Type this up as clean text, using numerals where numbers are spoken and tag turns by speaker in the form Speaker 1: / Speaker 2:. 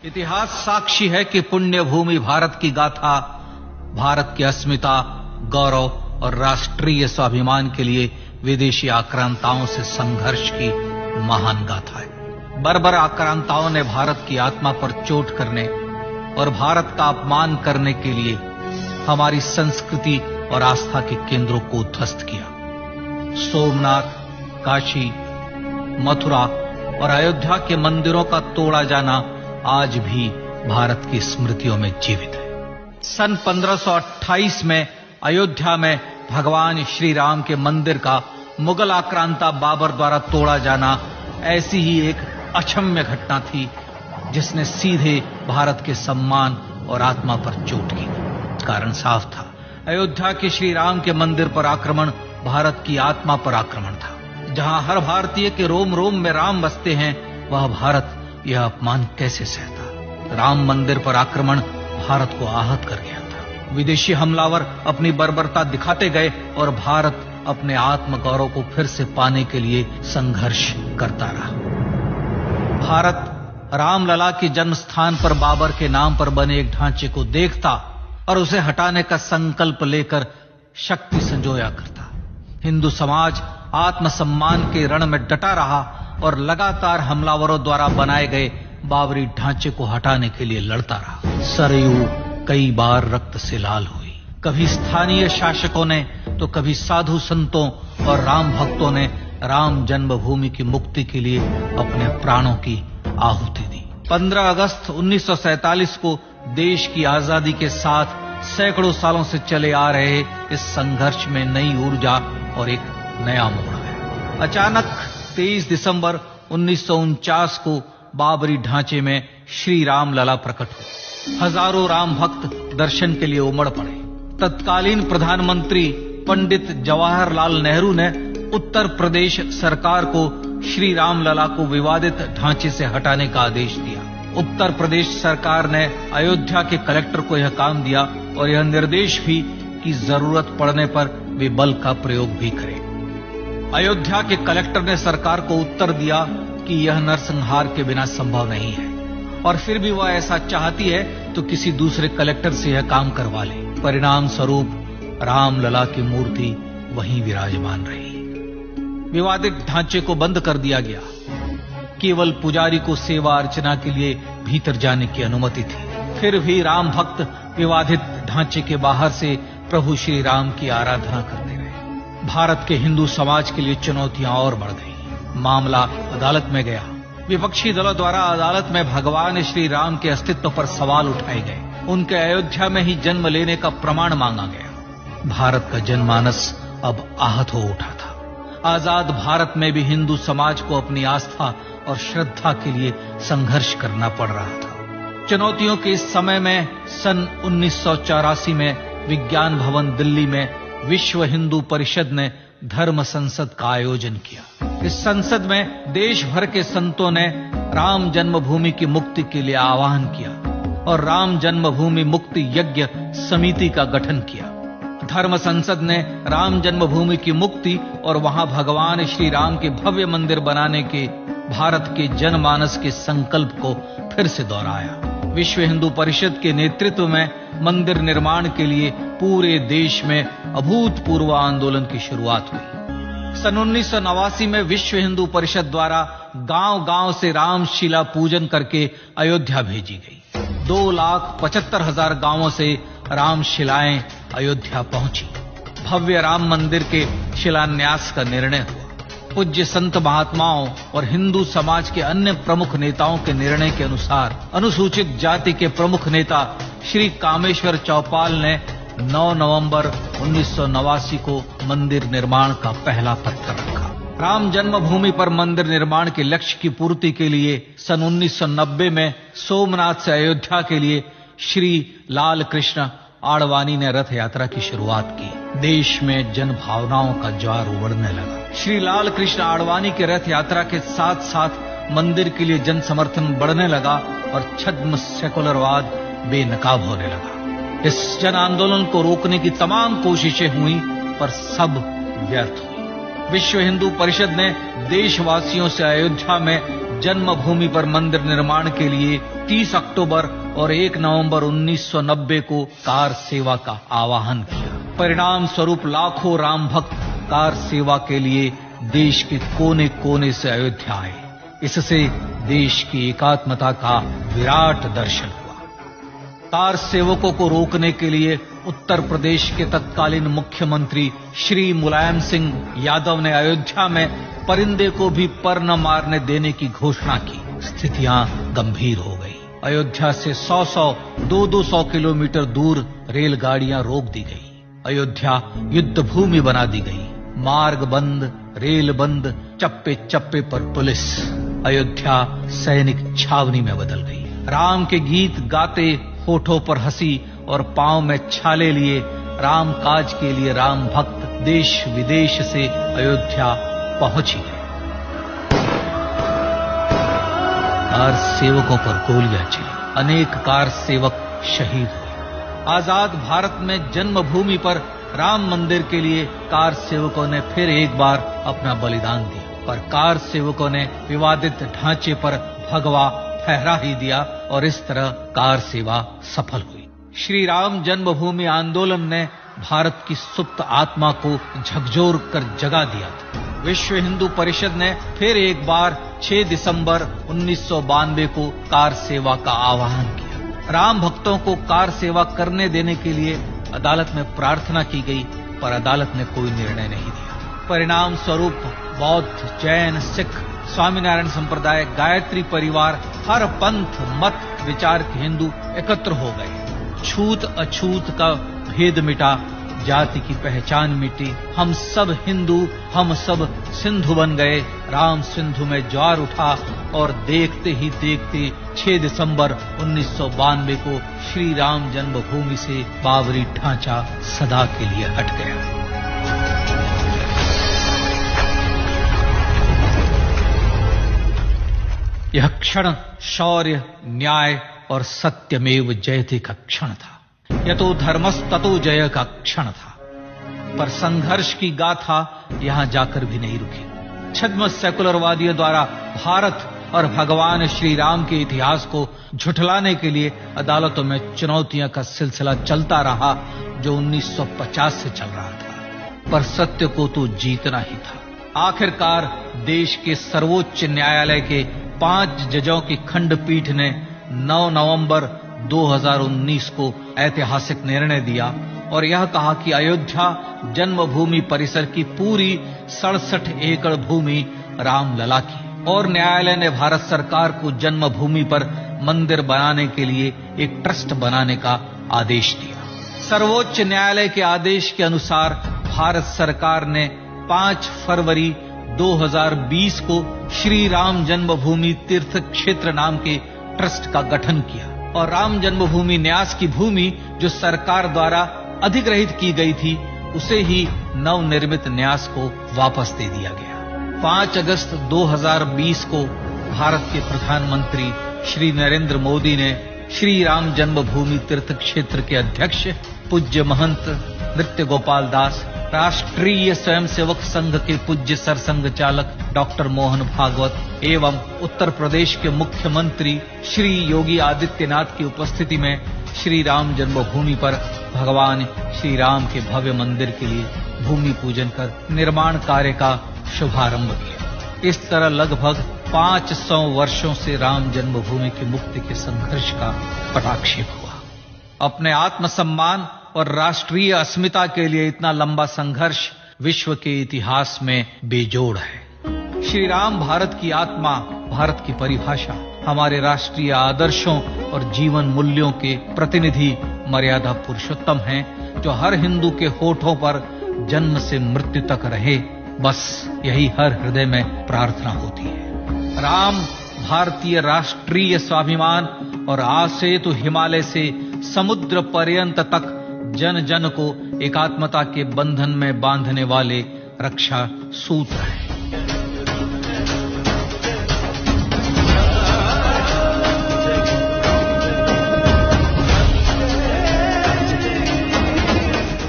Speaker 1: इतिहास साक्षी है कि पुण्य भूमि भारत की गाथा भारत की अस्मिता, गौरव और राष्ट्रीय स्वाभिमान के लिए विदेशी आक्रांताओं से संघर्ष की महान गाथा है। बर्बर आक्रांताओं ने भारत की आत्मा पर चोट करने और भारत का अपमान करने के लिए हमारी संस्कृति और आस्था के केंद्रों को ध्वस्त किया। सोमनाथ, काशी, मथुरा और अयोध्या के मंदिरों का तोड़ा जाना आज भी भारत की स्मृतियों में जीवित है। सन 1528 में अयोध्या में भगवान श्री राम के मंदिर का मुगल आक्रांता बाबर द्वारा तोड़ा जाना ऐसी ही एक अक्षम्य घटना थी जिसने सीधे भारत के सम्मान और आत्मा पर चोट की। कारण साफ था, अयोध्या के श्री राम के मंदिर पर आक्रमण भारत की आत्मा पर आक्रमण था। जहां हर भारतीय के रोम रोम में राम बसते हैं, वह भारत यह अपमान कैसे सहता। राम मंदिर पर आक्रमण भारत को आहत कर गया था। विदेशी हमलावर अपनी बर्बरता दिखाते गए और भारत अपने आत्म गौरव को फिर से पाने के लिए संघर्ष करता रहा। भारत रामलला के जन्म स्थान पर बाबर के नाम पर बने एक ढांचे को देखता और उसे हटाने का संकल्प लेकर शक्ति संजोया करता। हिंदू समाज आत्मसम्मान के रण में डटा रहा और लगातार हमलावरों द्वारा बनाए गए बाबरी ढांचे को हटाने के लिए लड़ता रहा। सरयू कई बार रक्त से लाल हुई। कभी स्थानीय शासकों ने तो कभी साधु संतों और राम भक्तों ने राम जन्मभूमि की मुक्ति के लिए अपने प्राणों की आहुति दी। 15 अगस्त 1947 को देश की आजादी के साथ सैकड़ों सालों से चले आ रहे इस संघर्ष में नई ऊर्जा और एक नया मोड़ है। अचानक 23 दिसंबर 1949 को बाबरी ढांचे में श्री राम लला प्रकट हुए। हजारों राम भक्त दर्शन के लिए उमड़ पड़े। तत्कालीन प्रधानमंत्री पंडित जवाहरलाल नेहरू ने उत्तर प्रदेश सरकार को श्री राम लला को विवादित ढांचे से हटाने का आदेश दिया। उत्तर प्रदेश सरकार ने अयोध्या के कलेक्टर को यह काम दिया और यह निर्देश भी कि जरूरत पड़ने पर वे बल का प्रयोग भी करें। अयोध्या के कलेक्टर ने सरकार को उत्तर दिया कि यह नरसंहार के बिना संभव नहीं है और फिर भी वह ऐसा चाहती है तो किसी दूसरे कलेक्टर से यह काम करवा ले। परिणाम स्वरूप रामलला की मूर्ति वहीं विराजमान रही। विवादित ढांचे को बंद कर दिया गया। केवल पुजारी को सेवा अर्चना के लिए भीतर जाने की अनुमति थी। फिर भी राम भक्त विवादित ढांचे के बाहर से प्रभु श्री राम की आराधना करते रहे। भारत के हिंदू समाज के लिए चुनौतियां और बढ़ गई। मामला अदालत में गया। विपक्षी दलों द्वारा अदालत में भगवान श्री राम के अस्तित्व पर सवाल उठाए गए। उनके अयोध्या में ही जन्म लेने का प्रमाण मांगा गया। भारत का जनमानस अब आहत हो उठा था। आजाद भारत में भी हिंदू समाज को अपनी आस्था और श्रद्धा के लिए संघर्ष करना पड़ रहा था। चुनौतियों के इस समय में सन 1984 में विज्ञान भवन दिल्ली में विश्व हिंदू परिषद ने धर्म संसद का आयोजन किया। इस संसद में देश भर के संतों ने राम जन्मभूमि की मुक्ति के लिए आह्वान किया और राम जन्मभूमि मुक्ति यज्ञ समिति का गठन किया। धर्म संसद ने राम जन्मभूमि की मुक्ति और वहां भगवान श्री राम के भव्य मंदिर बनाने के भारत के जनमानस के संकल्प को फिर से दोहराया। विश्व हिंदू परिषद के नेतृत्व में मंदिर निर्माण के लिए पूरे देश में अभूतपूर्व आंदोलन की शुरुआत हुई। सन 1989 में विश्व हिंदू परिषद द्वारा गांव-गांव से रामशिला पूजन करके अयोध्या भेजी गई। 2,75,000 गांवों से रामशिलाएं अयोध्या पहुंची। भव्य राम मंदिर के शिलान्यास का निर्णय हुआ। पूज्य संत महात्माओं और हिंदू समाज के अन्य प्रमुख नेताओं के निर्णय के अनुसार अनुसूचित जाति के प्रमुख नेता श्री कामेश्वर चौपाल ने 9 नवंबर 1989 को मंदिर निर्माण का पहला पत्थर रखा। राम जन्मभूमि पर मंदिर निर्माण के लक्ष्य की पूर्ति के लिए सन 1990 में सोमनाथ से अयोध्या के लिए श्री लाल कृष्ण आडवाणी ने रथ यात्रा की शुरुआत की। देश में जन भावनाओं का ज्वार उमड़ने लगा। श्री लाल कृष्ण आडवाणी के रथ यात्रा के साथ साथ मंदिर के लिए जन समर्थन बढ़ने लगा और छद्म सेकुलरवाद बेनकाब होने लगा। इस जन आंदोलन को रोकने की तमाम कोशिशें हुई पर सब व्यर्थ हुई। विश्व हिंदू परिषद ने देशवासियों से अयोध्या में जन्मभूमि पर मंदिर निर्माण के लिए 30 अक्टूबर और 1 नवंबर 1990 को कार सेवा का आह्वान किया। परिणाम स्वरूप लाखों राम भक्त कार सेवा के लिए देश के कोने कोने से अयोध्या आए। इससे देश की एकात्मता का विराट दर्शन हुआ। कार सेवकों को रोकने के लिए उत्तर प्रदेश के तत्कालीन मुख्यमंत्री श्री मुलायम सिंह यादव ने अयोध्या में परिंदे को भी पर न मारने देने की घोषणा की। स्थितियां गंभीर हो गई। अयोध्या से 100-100, 200-200 किलोमीटर दूर रेलगाड़ियां रोक दी गई। अयोध्या युद्ध भूमि बना दी गई। मार्ग बंद, रेल बंद, चप्पे चप्पे पर पुलिस। अयोध्या सैनिक छावनी में बदल गई। राम के गीत गाते, होठों पर हंसी और पांव में छाले लिए राम काज के लिए राम भक्त देश विदेश से अयोध्या पहुंच ही गए। कार सेवकों पर गोलियां चली। अनेक कार सेवक शहीद हुए। आजाद भारत में जन्मभूमि पर राम मंदिर के लिए कार सेवकों ने फिर एक बार अपना बलिदान दिया, पर कार सेवकों ने विवादित ढांचे पर भगवा फहरा ही दिया और इस तरह कार सेवा सफल हुई। श्री राम जन्मभूमि आंदोलन ने भारत की सुप्त आत्मा को झकझोर कर जगा दिया था। विश्व हिंदू परिषद ने फिर एक बार 6 दिसंबर 1992 को कार सेवा का आह्वान किया। राम भक्तों को कार सेवा करने देने के लिए अदालत में प्रार्थना की गई, पर अदालत ने कोई निर्णय नहीं दिया। परिणाम स्वरूप बौद्ध, जैन, सिख, स्वामीनारायण संप्रदाय, गायत्री परिवार, हर पंथ मत विचार के हिंदू एकत्र हो गए। छूत अछूत का भेद मिटा, जाति की पहचान मिटी। हम सब हिंदू, हम सब सिंधु बन गए। राम सिंधु में ज्वार उठा और देखते ही देखते 6 दिसंबर 1992 को श्री राम जन्मभूमि से बाबरी ढांचा सदा के लिए हट गया। यह क्षण शौर्य, न्याय और सत्यमेव जयते का क्षण था। यह तो धर्मस्ततो जय का क्षण था। पर संघर्ष की गाथा यहां जाकर भी नहीं रुकी। छद्म सेकुलरवादियों द्वारा भारत और भगवान श्री राम के इतिहास को झुठलाने के लिए अदालतों में चुनौतियों का सिलसिला चलता रहा, जो 1950 से चल रहा था। पर सत्य को तो जीतना ही था। आखिरकार देश के सर्वोच्च न्यायालय के 5 जजों की खंडपीठ ने 9 नवंबर 2019 को ऐतिहासिक निर्णय दिया और यह कहा कि अयोध्या जन्मभूमि परिसर की पूरी 67 एकड़ भूमि रामलला की, और न्यायालय ने भारत सरकार को जन्मभूमि पर मंदिर बनाने के लिए एक ट्रस्ट बनाने का आदेश दिया। सर्वोच्च न्यायालय के आदेश के अनुसार भारत सरकार ने 5 फरवरी 2020 को श्री राम जन्मभूमि तीर्थ क्षेत्र नाम के ट्रस्ट का गठन किया और राम जन्मभूमि न्यास की भूमि जो सरकार द्वारा अधिग्रहित की गई थी, उसे ही नवनिर्मित न्यास को वापस दे दिया गया। 5 अगस्त 2020 को भारत के प्रधानमंत्री श्री नरेंद्र मोदी ने श्री राम जन्मभूमि तीर्थ क्षेत्र के अध्यक्ष पूज्य महंत नृत्य गोपाल दास, राष्ट्रीय स्वयंसेवक संघ के पूज्य सरसंघ चालक डॉक्टर मोहन भागवत एवं उत्तर प्रदेश के मुख्यमंत्री श्री योगी आदित्यनाथ की उपस्थिति में श्री राम जन्मभूमि पर भगवान श्री राम के भव्य मंदिर के लिए भूमि पूजन कर निर्माण कार्य का शुभारंभ किया। इस तरह लगभग 500 वर्षों से राम जन्मभूमि की मुक्ति के संघर्ष का पटाक्षेप हुआ। अपने आत्मसम्मान और राष्ट्रीय अस्मिता के लिए इतना लंबा संघर्ष विश्व के इतिहास में बेजोड़ है। श्री राम भारत की आत्मा, भारत की परिभाषा, हमारे राष्ट्रीय आदर्शों और जीवन मूल्यों के प्रतिनिधि मर्यादा पुरुषोत्तम हैं, जो हर हिंदू के होठों पर जन्म से मृत्यु तक रहे। बस यही हर हृदय में प्रार्थना होती है। राम भारतीय राष्ट्रीय स्वाभिमान और आसेतु हिमालय से समुद्र पर्यंत तक जन जन को एकात्मता के बंधन में बांधने वाले रक्षा सूत्र हैं।